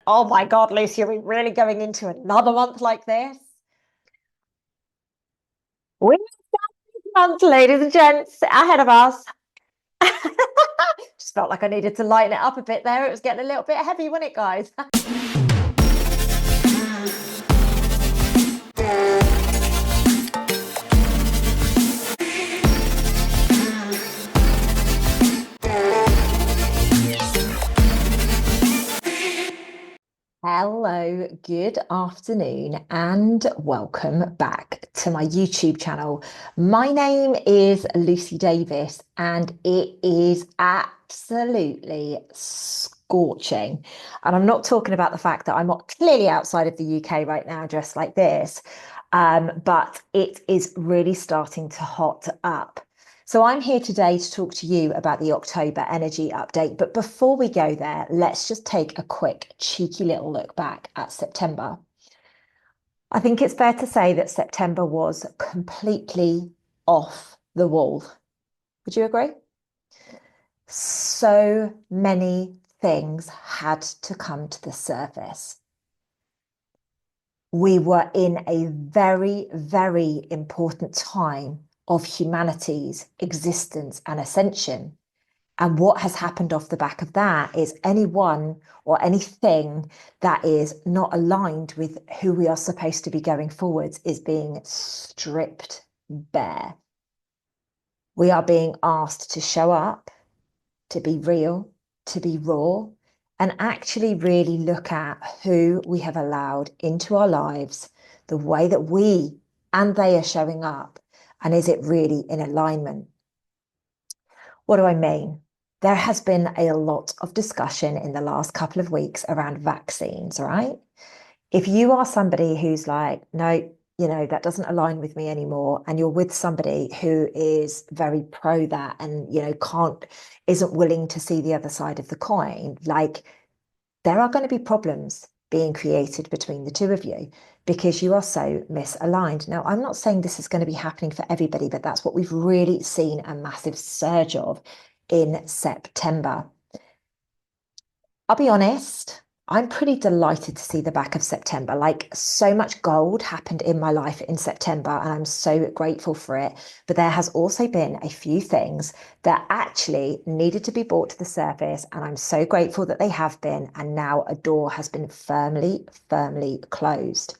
Oh my God, Lucy, are we really going into another month like this? We month, ladies and gents, ahead of us. Just felt like I needed to lighten it up a bit there. It was getting a little bit heavy, wasn't it, guys? Hello, good afternoon, and welcome back to my YouTube channel. My name is Lucy Davis, and it is absolutely scorching. And I'm not talking about the fact that I'm not clearly outside of the UK right now, dressed like this, but it is really starting to hot up. So I'm here today to talk to you about the October energy update. But before we go there, let's just take a quick, cheeky little look back at September. I think it's fair to say that September was completely off the wall. Would you agree? So many things had to come to the surface. We were in a very, very important time of humanity's existence and ascension. And what has happened off the back of that is anyone or anything that is not aligned with who we are supposed to be going forwards is being stripped bare. We are being asked to show up, to be real, to be raw, and actually really look at who we have allowed into our lives, the way that we and they are showing up, and is it really in alignment? What do I mean? There has been a lot of discussion in the last couple of weeks around vaccines, right? If you are somebody who's like, no, that doesn't align with me anymore, and you're with somebody who is very pro that and, isn't willing to see the other side of the coin, like there are going to be problems being created between the two of you because you are so misaligned. Now, I'm not saying this is going to be happening for everybody, but that's what we've really seen a massive surge of in September. I'll be honest, I'm pretty delighted to see the back of September. Like so much gold happened in my life in September, and I'm so grateful for it. But there has also been a few things that actually needed to be brought to the surface, and I'm so grateful that they have been. And now a door has been firmly, firmly closed.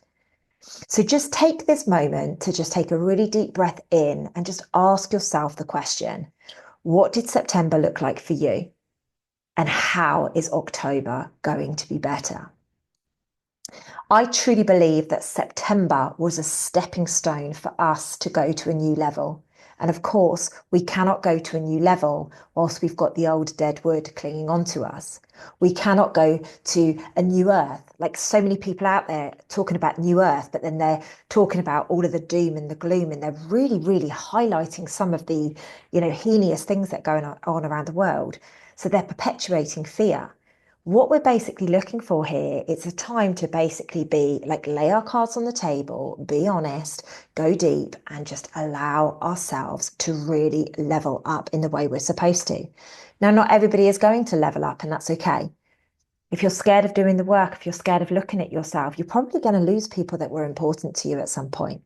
So just take this moment to just take a really deep breath in and just ask yourself the question, what did September look like for you? And how is October going to be better? I truly believe that September was a stepping stone for us to go to a new level. And of course, we cannot go to a new level whilst we've got the old dead wood clinging onto us. We cannot go to a new earth. Like so many people out there talking about new earth, but then they're talking about all of the doom and the gloom, and they're really, really highlighting some of the, heinous things that are going on around the world. So they're perpetuating fear. What we're basically looking for here, it's a time to basically be like, lay our cards on the table, be honest, go deep, and just allow ourselves to really level up in the way we're supposed to. Now, not everybody is going to level up, and that's okay. If you're scared of doing the work, if you're scared of looking at yourself, you're probably going to lose people that were important to you at some point.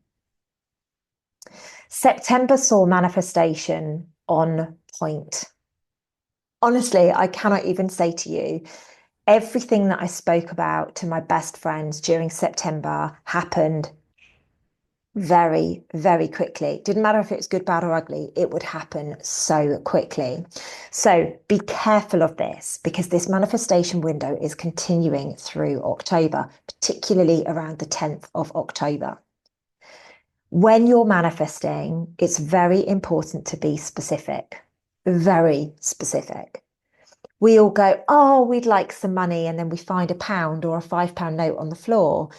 September saw manifestation on point. Honestly, I cannot even say to you, everything that I spoke about to my best friends during September happened very, very quickly. Didn't matter if it was good, bad, or ugly, it would happen so quickly. So be careful of this because this manifestation window is continuing through October, particularly around the 10th of October. When you're manifesting, it's very important to be specific, very specific. We all go, oh, we'd like some money. And then we find a pound or a £5 note on the floor.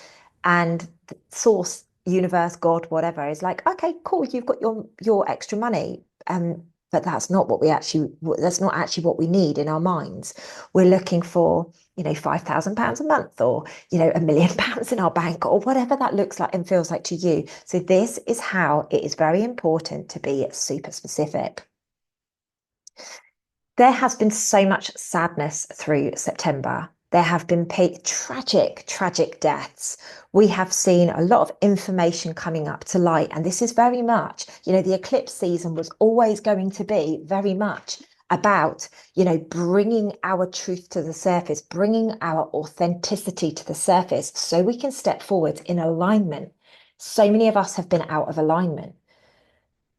And the source, universe, God, whatever, is like, okay, cool, you've got your extra money. But that's not that's not actually what we need in our minds. We're looking for, £5,000 a month or, £1 million in our bank or whatever that looks like and feels like to you. So this is how it is very important to be super specific. There has been so much sadness through September, There have been tragic, tragic deaths. We have seen a lot of information coming up to light. And this is very much, the eclipse season was always going to be very much about, bringing our truth to the surface, bringing our authenticity to the surface so we can step forward in alignment. So many of us have been out of alignment.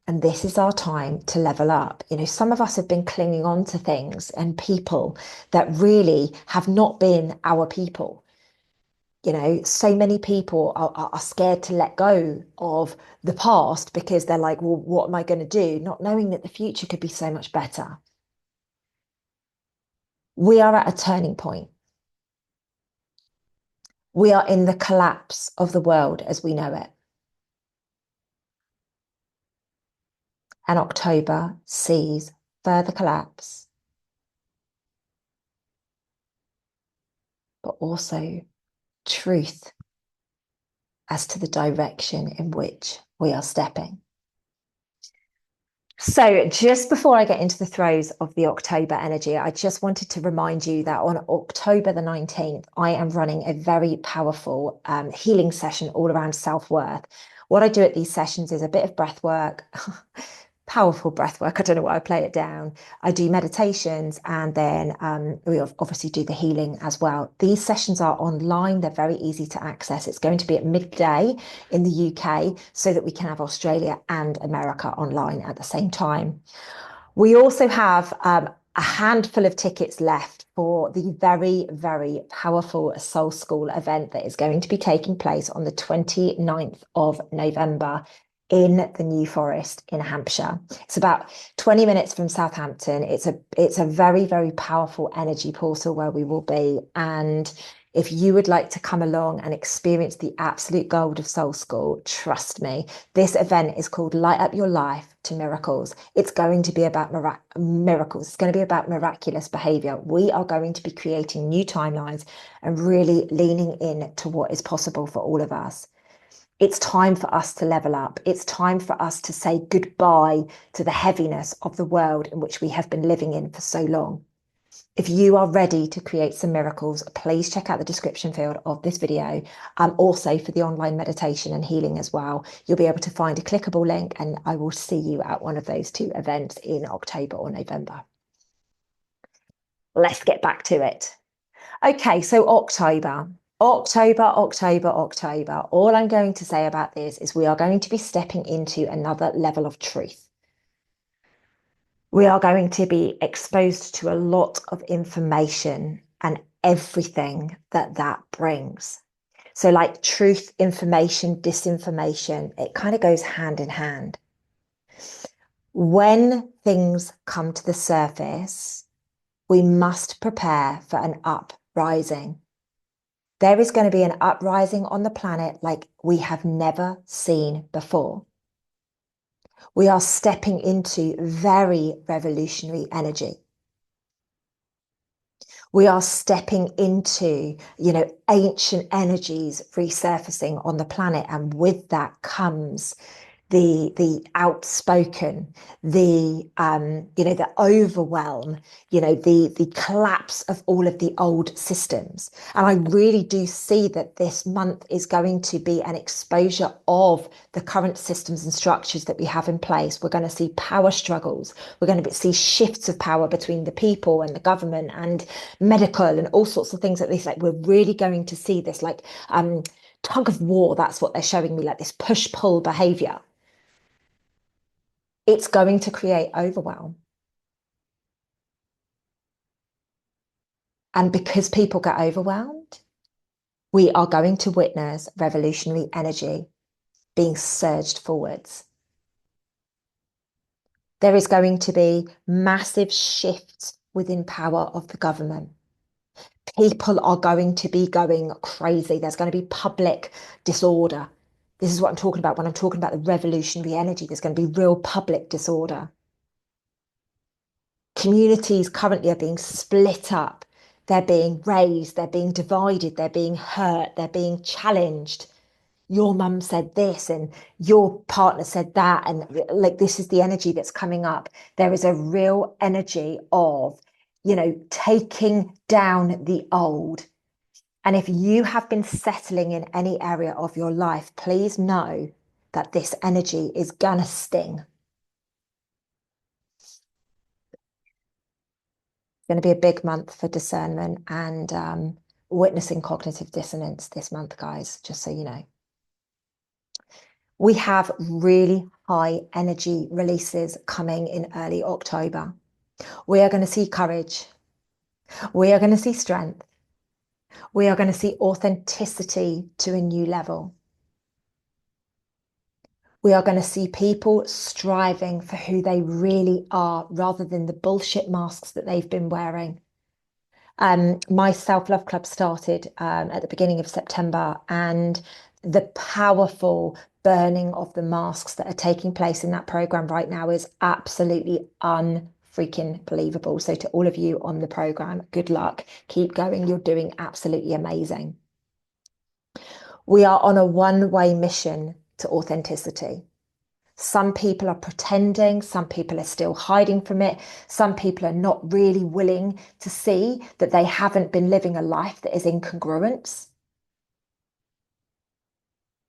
And this is our time to level up. Some of us have been clinging on to things and people that really have not been our people. So many people are scared to let go of the past because they're like, well, what am I going to do? Not knowing that the future could be so much better. We are at a turning point. We are in the collapse of the world as we know it. And October sees further collapse, but also truth as to the direction in which we are stepping. So just before I get into the throes of the October energy, I just wanted to remind you that on October the 19th, I am running a very powerful healing session all around self-worth. What I do at these sessions is a bit of breath work, powerful breath work. I don't know why I play it down. I do meditations, and then we obviously do the healing as well. These sessions are online. They're very easy to access. It's going to be at midday in the UK so that we can have Australia and America online at the same time. We also have a handful of tickets left for the very, very powerful Soul School event that is going to be taking place on the 29th of November in the New Forest in Hampshire. It's about 20 minutes from Southampton. It's a very, very powerful energy portal where we will be. And if you would like to come along and experience the absolute gold of Soul School, trust me, this event is called Light Up Your Life to Miracles. It's going to be about miracles. It's going to be about miraculous behavior. We are going to be creating new timelines and really leaning in to what is possible for all of us. It's time for us to level up. It's time for us to say goodbye to the heaviness of the world in which we have been living in for so long. If you are ready to create some miracles, please check out the description field of this video. Also for the online meditation and healing as well. You'll be able to find a clickable link, and I will see you at one of those two events in October or November. Let's get back to it. Okay, so October. All I'm going to say about this is we are going to be stepping into another level of truth. We are going to be exposed to a lot of information and everything that brings. So like truth, information, disinformation, it kind of goes hand in hand. When things come to the surface, we must prepare for an uprising. There is going to be an uprising on the planet like we have never seen before. We are stepping into very revolutionary energy. We are stepping into, ancient energies resurfacing on the planet. And with that comes the outspoken, the overwhelm, the collapse of all of the old systems. And I really do see that this month is going to be an exposure of the current systems and structures that we have in place. We're going to see power struggles. We're going to see shifts of power between the people and the government and medical and all sorts of things like this. Like we're really going to see this tug of war. That's what they're showing me, like this push-pull behavior. It's going to create overwhelm. And because people get overwhelmed, we are going to witness revolutionary energy being surged forwards. There is going to be massive shifts within power of the government. People are going to be going crazy. There's going to be public disorder. This is what I'm talking about when I'm talking about the revolutionary energy. There's going to be real public disorder. Communities currently are being split up. They're being raised. They're being divided. They're being hurt. They're being challenged. Your mum said this and your partner said that. And like, this is the energy that's coming up. There is a real energy of, taking down the old And if you have been settling in any area of your life, please know that this energy is gonna sting. It's going to be a big month for discernment and witnessing cognitive dissonance this month, guys, just so you know. We have really high energy releases coming in early October. We are going to see courage. We are going to see strength. We are going to see authenticity to a new level. We are going to see people striving for who they really are rather than the bullshit masks that they've been wearing. My self-love club started at the beginning of September, and the powerful burning of the masks that are taking place in that program right now is absolutely unfreaking believable. So to all of you on the program, good luck. Keep going. You're doing absolutely amazing. We are on a one-way mission to authenticity. Some people are pretending, some people are still hiding from it, some people are not really willing to see that they haven't been living a life that is in congruence.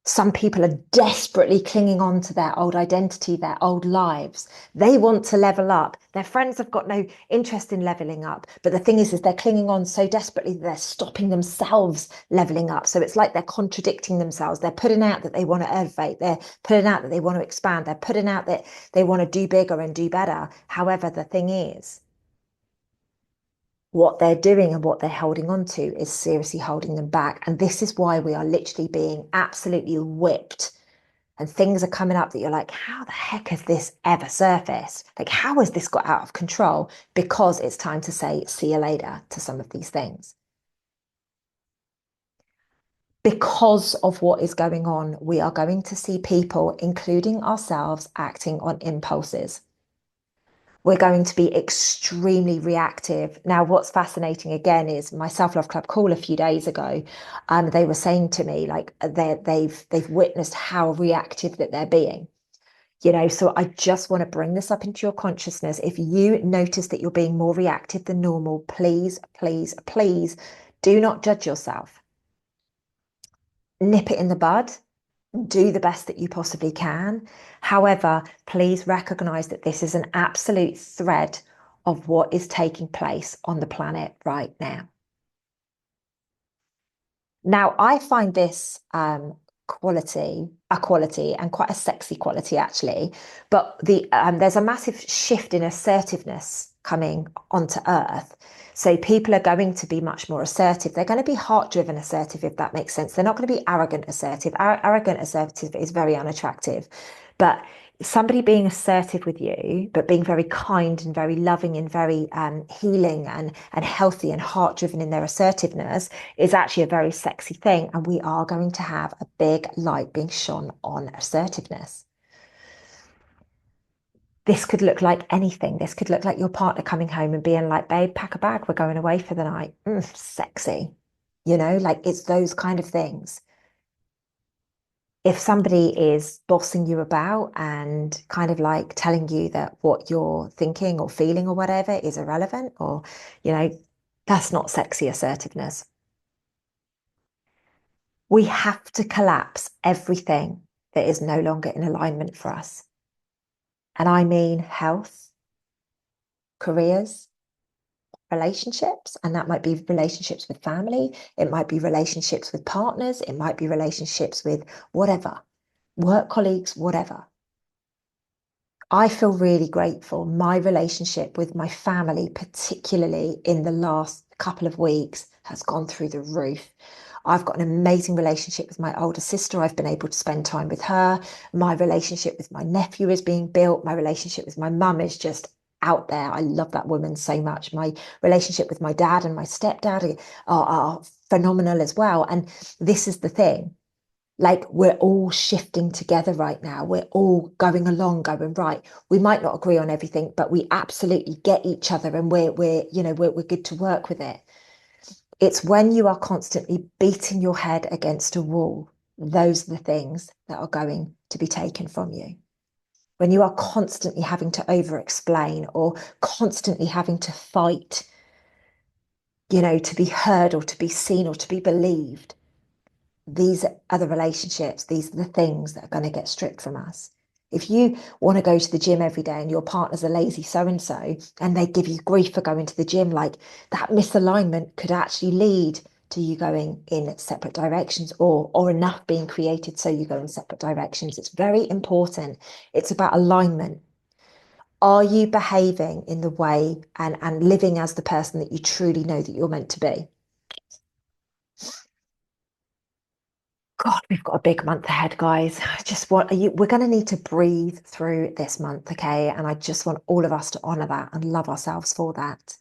Some people are desperately clinging on to their old identity, their old lives. They want to level up. Their friends have got no interest in leveling up. But the thing is they're clinging on so desperately that they're stopping themselves leveling up. So it's like they're contradicting themselves. They're putting out that they want to elevate. They're putting out that they want to expand. They're putting out that they want to do bigger and do better. However, the thing is, what they're doing and what they're holding on to is seriously holding them back. And this is why we are literally being absolutely whipped. And things are coming up that you're like, how the heck has this ever surfaced? Like, how has this got out of control? Because it's time to say, see you later to some of these things. Because of what is going on, we are going to see people, including ourselves, acting on impulses. We're going to be extremely reactive. Now, what's fascinating again is my self-love club call a few days ago. They were saying to me like they've witnessed how reactive that they're being. You know, so I just want to bring this up into your consciousness. If you notice that you're being more reactive than normal, please, please, please do not judge yourself. Nip it in the bud. Do the best that you possibly can. However, please recognize that this is an absolute thread of what is taking place on the planet right now. Now, I find this quality a quality and quite a sexy quality actually, but there's a massive shift in assertiveness coming onto earth. So people are going to be much more assertive. They're going to be heart-driven assertive, if that makes sense. They're not going to be arrogant assertive. Arrogant assertive is very unattractive, but somebody being assertive with you, but being very kind and very loving and very healing and healthy and heart-driven in their assertiveness is actually a very sexy thing. And we are going to have a big light being shone on assertiveness. This could look like anything. This could look like your partner coming home and being like, babe, pack a bag, we're going away for the night. Sexy. You know, like it's those kind of things. If somebody is bossing you about and kind of like telling you that what you're thinking or feeling or whatever is irrelevant, or, you know, that's not sexy assertiveness. We have to collapse everything that is no longer in alignment for us. And I mean health, careers, relationships, and that might be relationships with family, it might be relationships with partners, it might be relationships with whatever, work colleagues, whatever. I feel really grateful. My relationship with my family, particularly in the last couple of weeks, has gone through the roof. I've got an amazing relationship with my older sister. I've been able to spend time with her. My relationship with my nephew is being built. My relationship with my mum is just out there. I love that woman so much. My relationship with my dad and my stepdad are phenomenal as well. And this is the thing. Like we're all shifting together right now. We're all going along, going right. We might not agree on everything, but we absolutely get each other, and we're good to work with it. It's when you are constantly beating your head against a wall, those are the things that are going to be taken from you. When you are constantly having to over explain or constantly having to fight to be heard or to be seen or to be believed. These are the relationships, these are the things that are going to get stripped from us. If you want to go to the gym every day and your partner's a lazy so and so, and they give you grief for going to the gym, like that misalignment could actually lead to you going in separate directions, or enough being created so you go in separate directions. It's very important. It's about alignment. Are you behaving in the way and living as the person that you truly know that you're meant to be? God, we've got a big month ahead, guys. I just want you, we're going to need to breathe through this month, okay? And I just want all of us to honor that and love ourselves for that.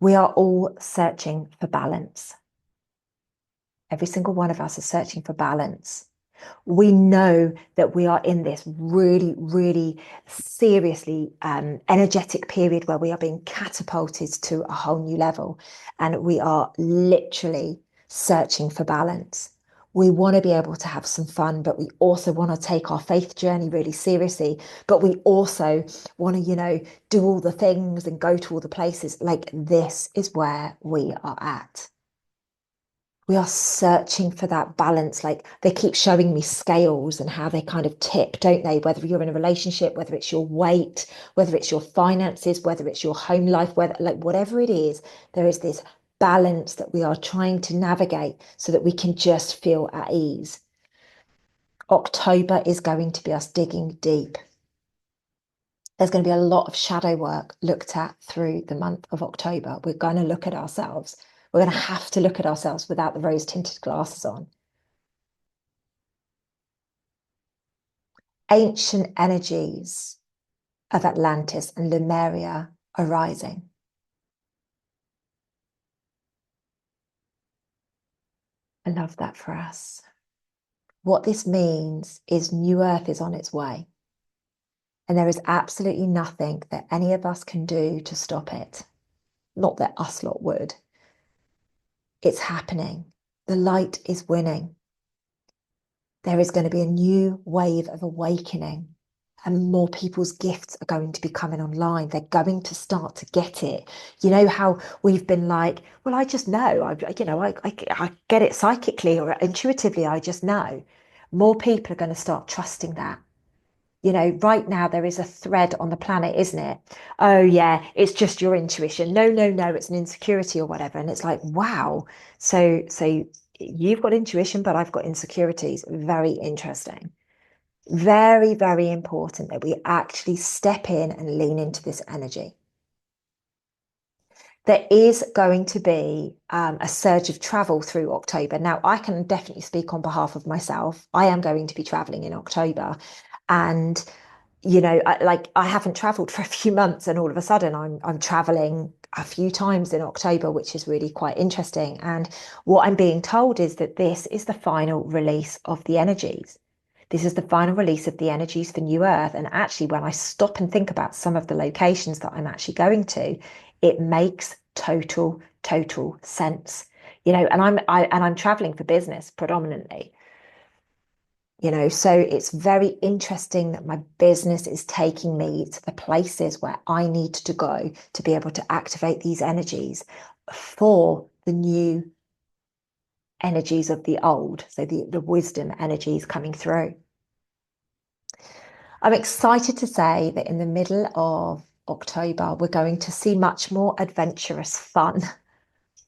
We are all searching for balance. Every single one of us is searching for balance. We know that we are in this really, really seriously energetic period where we are being catapulted to a whole new level. And we are literally searching for balance. We want to be able to have some fun, but we also want to take our faith journey really seriously. But we also want to, do all the things and go to all the places. Like, this is where we are at. We are searching for that balance. Like, they keep showing me scales and how they kind of tip, don't they? Whether you're in a relationship, whether it's your weight, whether it's your finances, whether it's your home life, whether, like, whatever it is, there is this balance that we are trying to navigate so that we can just feel at ease. October is going to be us digging deep. There's going to be a lot of shadow work looked at through the month of October. We're going to look at ourselves. We're going to have to look at ourselves without the rose tinted glasses on. Ancient energies of Atlantis and Lemuria are rising. I love that for us. What this means is New Earth is on its way. And there is absolutely nothing that any of us can do to stop it. Not that us lot would. It's happening. The light is winning. There is going to be a new wave of awakening, and more people's gifts are going to be coming online. They're going to start to get it. You know how we've been like, well, I just know, I get it psychically or intuitively. I just know. More people are going to start trusting that. Right now there is a thread on the planet, isn't it? Oh yeah, it's just your intuition. No, no, no, it's an insecurity or whatever. And it's like, wow. So you've got intuition, but I've got insecurities. Very interesting. Very, very important that we actually step in and lean into this energy. There is going to be a surge of travel through October. Now, I can definitely speak on behalf of myself. I am going to be traveling in October, and I haven't traveled for a few months, and all of a sudden I'm traveling a few times in October, which is really quite interesting. And what I'm being told is that this is the final release of the energies. This is the final release of the energies for New Earth. And actually, when I stop and think about some of the locations that I'm actually going to, it makes total sense. And I'm traveling for business predominantly. So it's very interesting that my business is taking me to the places where I need to go to be able to activate these energies for the new energies of the old. So the wisdom energies coming through. I'm excited to say that in the middle of October, we're going to see much more adventurous fun.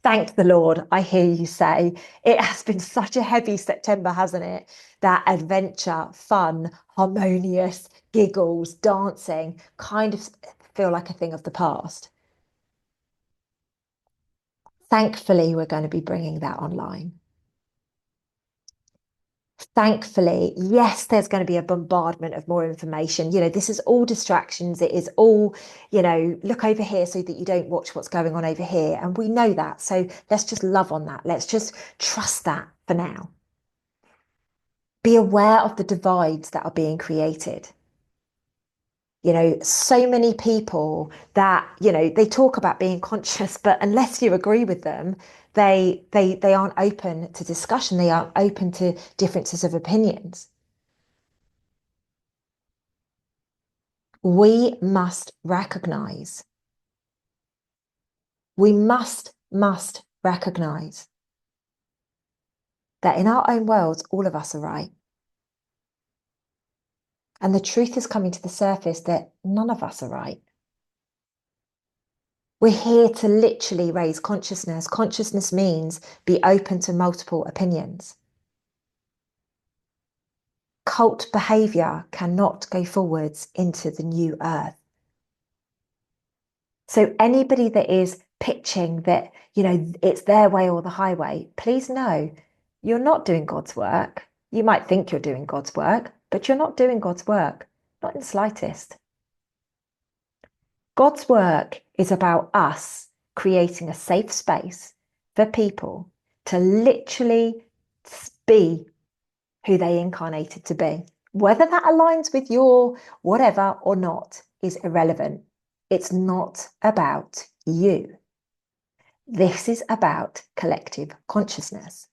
Thank the Lord, I hear you say. It has been such a heavy September, hasn't it? That adventure, fun, harmonious, giggles, dancing kind of feel like a thing of the past. Thankfully, we're going to be bringing that online. Thankfully, yes, there's going to be a bombardment of more information. This is all distractions. It is all, look over here so that you don't watch what's going on over here. And we know that. So let's just love on that. Let's just trust that for now. Be aware of the divides that are being created. So many people that, they talk about being conscious, but unless you agree with them, they aren't open to discussion. They aren't open to differences of opinions. We must recognize We must recognize that in our own worlds, all of us are right. And the truth is coming to the surface that none of us are right. We're here to literally raise consciousness. Consciousness means be open to multiple opinions. Cult behavior cannot go forwards into the new earth. So anybody that is pitching that, it's their way or the highway, please know you're not doing God's work. You might think you're doing God's work, but you're not doing God's work, not in the slightest. God's work is about us creating a safe space for people to literally be who they incarnated to be. Whether that aligns with your whatever or not is irrelevant. It's not about you. This is about collective consciousness.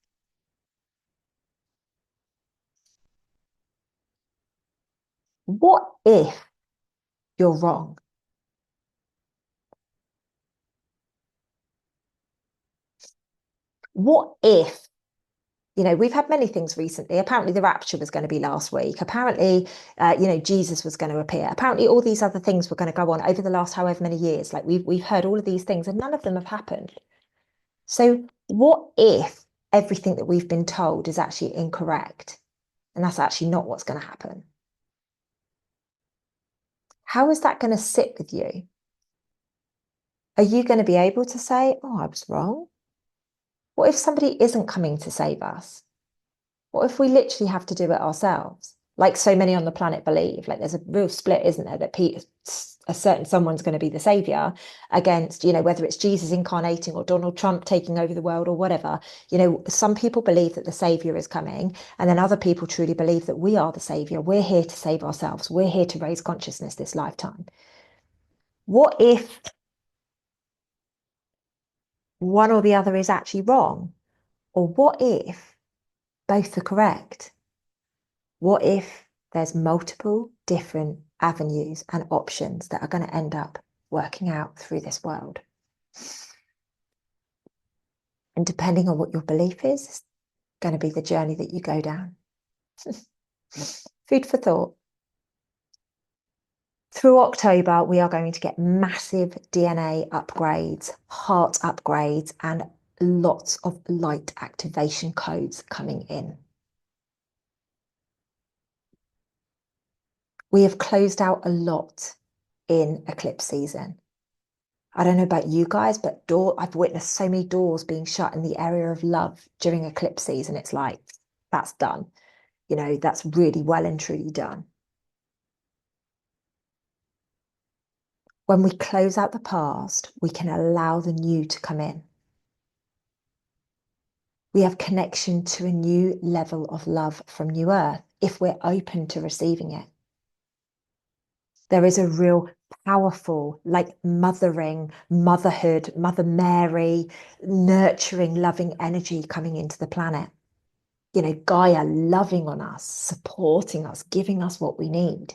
What if you're wrong? What if, we've had many things recently. Apparently the rapture was going to be last week. Apparently, Jesus was going to appear. Apparently all these other things were going to go on over the last however many years. Like we've heard all of these things and none of them have happened. So what if everything that we've been told is actually incorrect? And that's actually not what's going to happen. How is that going to sit with you? Are you going to be able to say, oh, I was wrong? What if somebody isn't coming to save us? What if we literally have to do it ourselves? Like so many on the planet believe, like there's a real split, isn't there? That a certain someone's going to be the savior against, whether it's Jesus incarnating or Donald Trump taking over the world or whatever. Some people believe that the savior is coming, and then other people truly believe that we are the savior. We're here to save ourselves. We're here to raise consciousness this lifetime. What if one or the other is actually wrong? Or what if both are correct? What if there's multiple different avenues and options that are going to end up working out through this world? And depending on what your belief is, it's going to be the journey that you go down. Food for thought. Through October, we are going to get massive DNA upgrades, heart upgrades, and lots of light activation codes coming in. We have closed out a lot in eclipse season. I don't know about you guys, but I've witnessed so many doors being shut in the area of love during eclipse season. It's like, that's done. That's really well and truly done. When we close out the past, we can allow the new to come in. We have connection to a new level of love from New Earth if we're open to receiving it. There is a real powerful, like motherhood, Mother Mary, nurturing, loving energy coming into the planet. Gaia loving on us, supporting us, giving us what we need.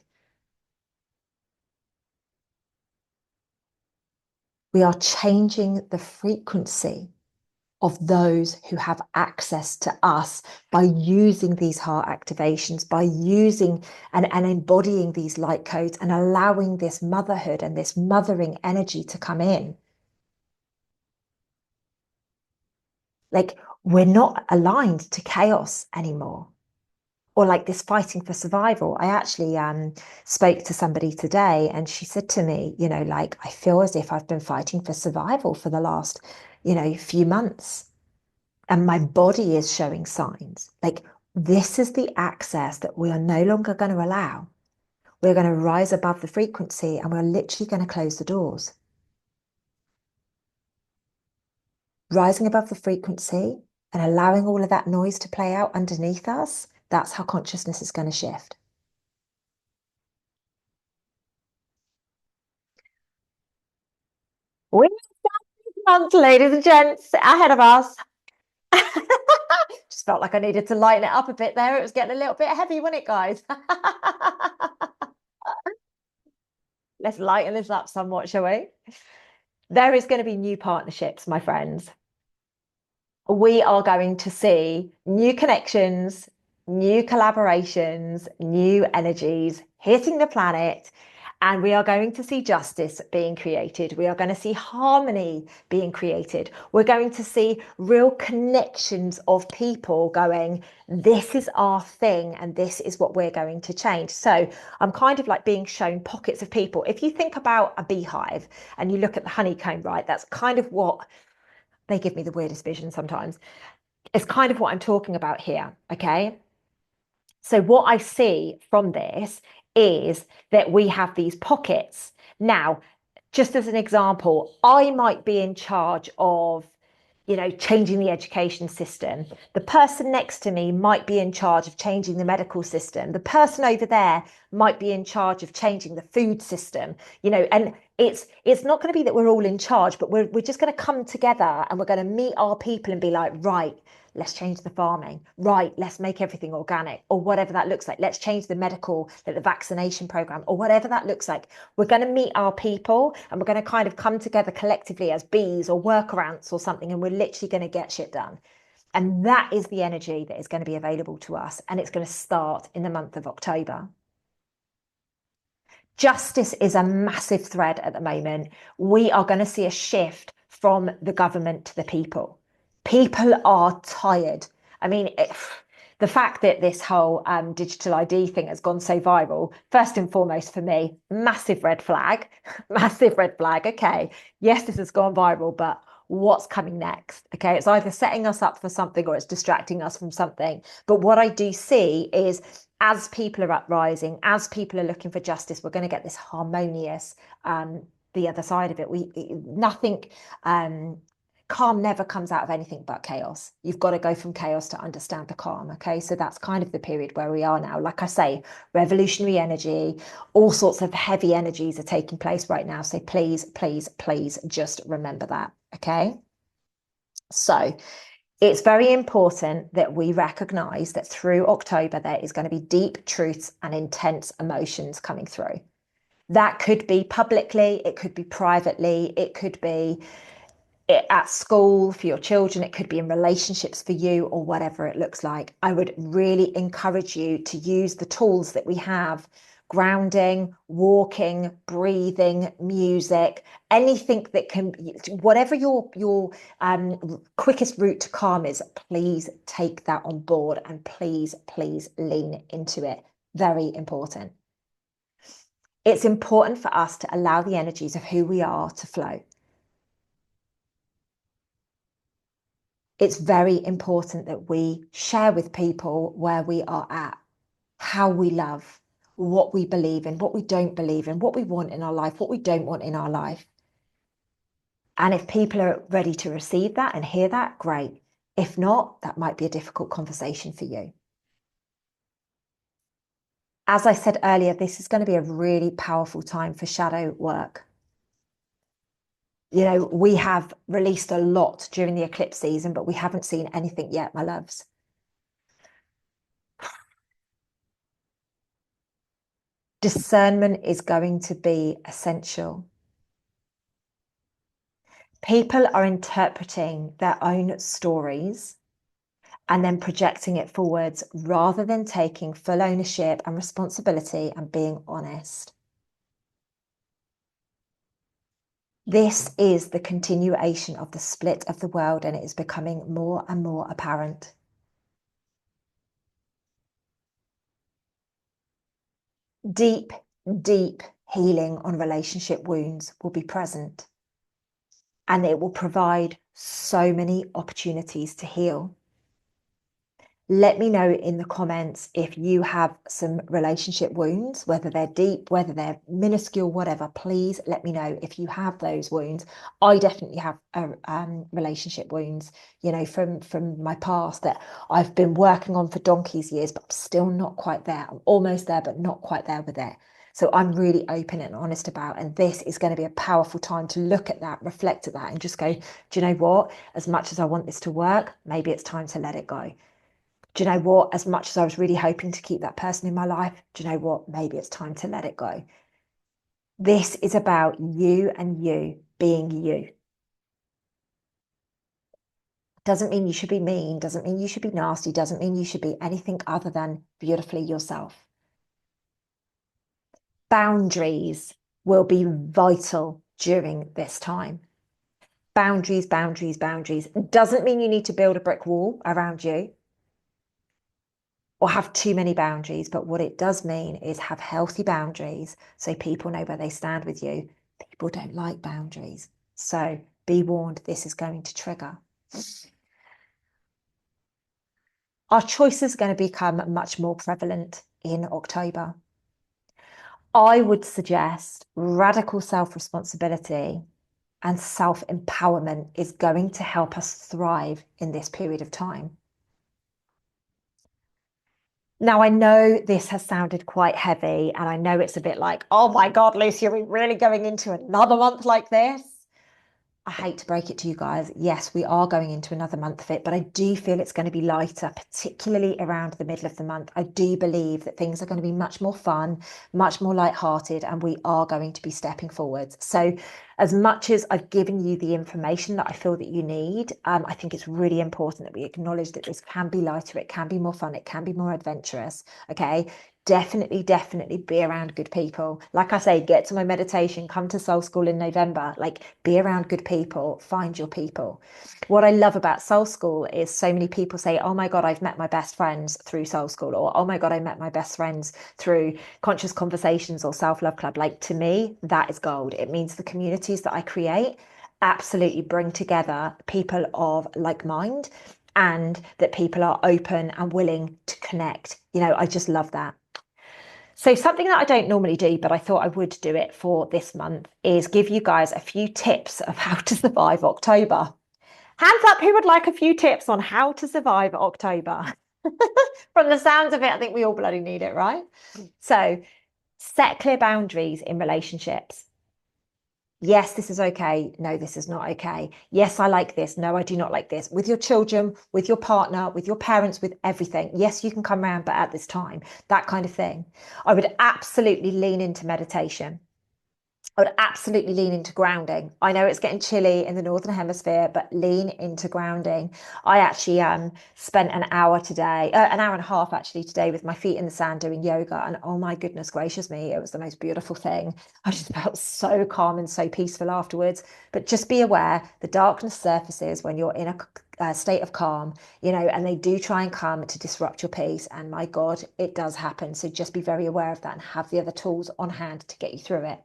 We are changing the frequency of those who have access to us by using these heart activations, by using and embodying these light codes and allowing this motherhood and this mothering energy to come in. Like we're not aligned to chaos anymore, or like this fighting for survival. I actually spoke to somebody today and she said to me, like, I feel as if I've been fighting for survival for the last, few months. And my body is showing signs. Like this is the access that we are no longer going to allow. We're going to rise above the frequency and we're literally going to close the doors. Rising above the frequency and allowing all of that noise to play out underneath us, that's how consciousness is going to shift. We months, ladies and gents, ahead of us. Just felt like I needed to lighten it up a bit there. It was getting a little bit heavy, wasn't it, guys? Let's lighten this up somewhat, shall we? There is going to be new partnerships, my friends. We are going to see new connections, new collaborations, new energies hitting the planet. And we are going to see justice being created. We are going to see harmony being created. We're going to see real connections of people going, this is our thing and this is what we're going to change. So I'm kind of like being shown pockets of people. If you think about a beehive and you look at the honeycomb, right, that's kind of what they give me the weirdest vision sometimes. It's kind of what I'm talking about here. Okay. So, what I see from this is that we have these pockets. Now, just as an example, I might be in charge of, changing the education system. The person next to me might be in charge of changing the medical system. The person over there might be in charge of changing the food system, and it's not going to be that we're all in charge, but we're just going to come together and we're going to meet our people and be like, right, let's change the farming, right, let's make everything organic, or whatever that looks like. Let's change the medical, like the vaccination program, or whatever that looks like. We're going to meet our people and we're going to kind of come together collectively as bees or worker ants or something, and we're literally going to get shit done. And that is the energy that is going to be available to us, and it's going to start in the month of October. Justice is a massive thread at the moment. We are going to see a shift from the government to the people. People are tired. I mean, the fact that this whole digital ID thing has gone so viral, first and foremost for me, massive red flag, massive red flag. Okay, yes, this has gone viral, but what's coming next? Okay, it's either setting us up for something or it's distracting us from something. But what I do see is as people are uprising, as people are looking for justice, we're going to get this harmonious, the other side of it. Nothing, calm never comes out of anything but chaos. You've got to go from chaos to understand the calm. Okay. So that's kind of the period where we are now. Like I say, revolutionary energy, all sorts of heavy energies are taking place right now. So please, please, please just remember that. Okay. So it's very important that we recognize that through October, there is going to be deep truths and intense emotions coming through. That could be publicly, it could be privately, it could be at school for your children, it could be in relationships for you, or whatever it looks like. I would really encourage you to use the tools that we have: grounding, walking, breathing, music, anything that can, whatever your quickest route to calm is, please take that on board and please, please lean into it. Very important. It's important for us to allow the energies of who we are to flow. It's very important that we share with people where we are at, how we love, what we believe in, what we don't believe in, what we want in our life, what we don't want in our life. And if people are ready to receive that and hear that, great. If not, that might be a difficult conversation for you. As I said earlier, this is going to be a really powerful time for shadow work. We have released a lot during the eclipse season, but we haven't seen anything yet, my loves. Discernment is going to be essential. People are interpreting their own stories and then projecting it forwards rather than taking full ownership and responsibility and being honest. This is the continuation of the split of the world, and it is becoming more and more apparent. Deep, deep healing on relationship wounds will be present, and it will provide so many opportunities to heal. Let me know in the comments if you have some relationship wounds, whether they're deep, whether they're minuscule, whatever. Please let me know if you have those wounds. I definitely have relationship wounds, from my past that I've been working on for donkey's years, but I'm still not quite there. I'm almost there, but not quite there with it. So I'm really open and honest about, and this is going to be a powerful time to look at that, reflect at that, and just go, do you know what? As much as I want this to work, maybe it's time to let it go. Do you know what? As much as I was really hoping to keep that person in my life, do you know what? Maybe it's time to let it go. This is about you and you. being you. Doesn't mean you should be mean, doesn't mean you should be nasty, doesn't mean you should be anything other than beautifully yourself. Boundaries will be vital during this time. Boundaries, boundaries, boundaries. Doesn't mean you need to build a brick wall around you or have too many boundaries, but what it does mean is have healthy boundaries so people know where they stand with you. People don't like boundaries. So be warned, this is going to trigger. Our choices are going to become much more prevalent in October. I would suggest radical self-responsibility and self-empowerment is going to help us thrive in this period of time. Now, I know this has sounded quite heavy, and I know it's a bit like, oh my God, Lucy, are we really going into another month like this? I hate to break it to you guys. Yes, we are going into another month of it, but I do feel it's going to be lighter, particularly around the middle of the month. I do believe that things are going to be much more fun, much more lighthearted, and we are going to be stepping forwards. So as much as I've given you the information that I feel that you need, I think it's really important that we acknowledge that this can be lighter, it can be more fun, it can be more adventurous, okay? Definitely be around good people. Like I say, get to my meditation, come to Soul School in November, like be around good people, find your people. What I love about Soul School is so many people say, oh my God, I've met my best friends through Soul School, or oh my God, I met my best friends through Conscious Conversations or Self-Love Club. Like to me, that is gold. It means the communities that I create absolutely bring together people of like mind and that people are open and willing to connect. You know, I just love that. So something that I don't normally do, but I thought I would do it for this month, is give you guys a few tips of how to survive October. Hands up who would like a few tips on how to survive October. From the sounds of it, I think we all bloody need it, right? So set clear boundaries in relationships. Yes, this is okay. No, this is not okay. Yes, I like this. No, I do not like this. With your children, with your partner, with your parents, with everything. Yes, you can come around, but at this time, that kind of thing. I would absolutely lean into meditation. I would absolutely lean into grounding. I know it's getting chilly in the Northern Hemisphere, but lean into grounding. I actually spent an hour today, an hour and a half actually today with my feet in the sand doing yoga. And oh my goodness gracious me, it was the most beautiful thing. I just felt so calm and so peaceful afterwards. But just be aware, the darkness surfaces when you're in a state of calm, you know, and they do try and come to disrupt your peace. And my God, it does happen. So just be very aware of that and have the other tools on hand to get you through it.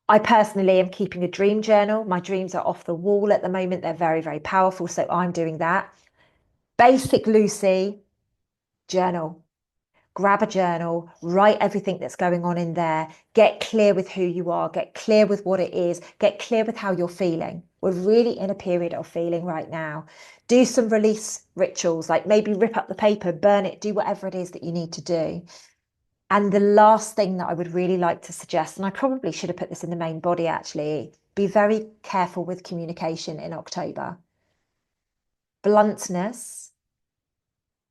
I personally am keeping a dream journal. My dreams are off the wall at the moment. They're very, very powerful. So I'm doing that. Basic Lucy journal. Grab a journal, write everything that's going on in there, get clear with who you are, get clear with what it is, get clear with how you're feeling. We're really in a period of feeling right now. Do some release rituals, like maybe rip up the paper, burn it, do whatever it is that you need to do. And the last thing that I would really like to suggest, and I probably should have put this in the main body actually, be very careful with communication in October. Bluntness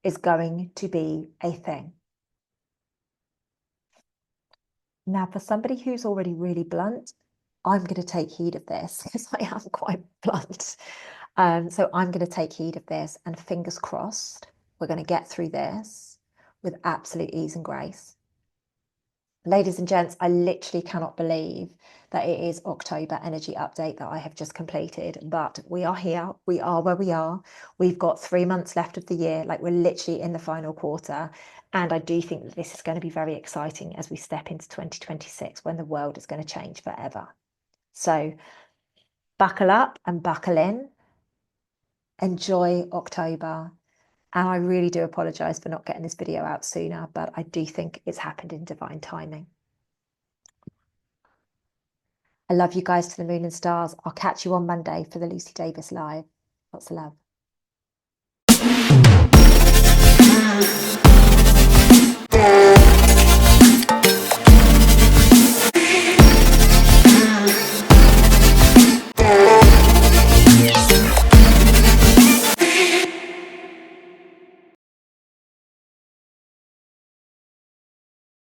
is going to be a thing. Now, for somebody who's already really blunt, I'm going to take heed of this because I am quite blunt. So I'm going to take heed of this, and fingers crossed, we're going to get through this with absolute ease and grace. Ladies and gents, I literally cannot believe that it is October energy update that I have just completed, but we are here. We are where we are. We've got 3 months left of the year. Like we're literally in the final quarter. And I do think that this is going to be very exciting as we step into 2026 when the world is going to change forever. So buckle up and buckle in. Enjoy October. And I really do apologize for not getting this video out sooner, but I do think it's happened in divine timing. I love you guys to the moon and stars. I'll catch you on Monday for the Lucy Davis Live. Lots of love.